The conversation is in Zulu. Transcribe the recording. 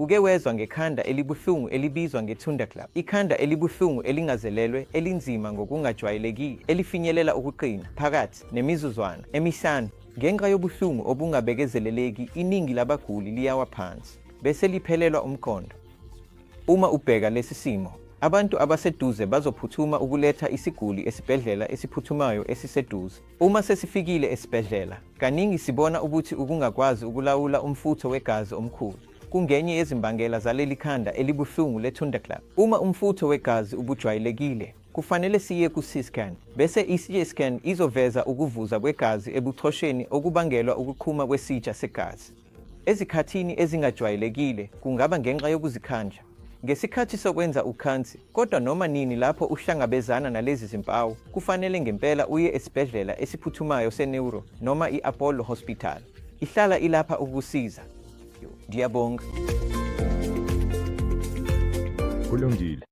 Uke wezwa ngekhanda elibuhlungu elibizwa nge-thunderclap? Ikhanda elibuhlungu elingazelelwe elinzima ngokungajwayelekile elifinyelela ukuqina phakathi nemizuzwana emihlanu. Ngenxa yobuhlungu obungabekezeleleki, iningi labaguli liyawa phansi bese liphelelwa umqondo. Uma ubheka lesi simo, abantu abaseduze bazophuthuma ukuletha isiguli esibhedlela esiphuthumayo esiseduze. Uma sesifikile esibhedlela, kaningi sibona ukuthi ukungakwazi ukulawula umfutho wegazi omkhulu kungenye yezimbangela zaleli khanda elibuhlungu le-thunderclap. Uma umfutho wegazi ubujwayelekile, kufanele siye ku-C-scan, bese i-CT scan izoveza ukuvuza kwegazi ebuchosheni okubangelwa ukuqhuma kwesitsha segazi. Ezikhathini ezingajwayelekile, kungaba ngenxa yokuzikhandla ngesikhathi sokwenza ukhansi, kodwa noma nini lapho uhlangabezana nalezi zimpawu, kufanele ngempela uye esibhedlela esiphuthumayo se-Neuro noma i-Apollo Hospital. Ihlala ilapha ukusiza. Ngiyabonga. Kulungile.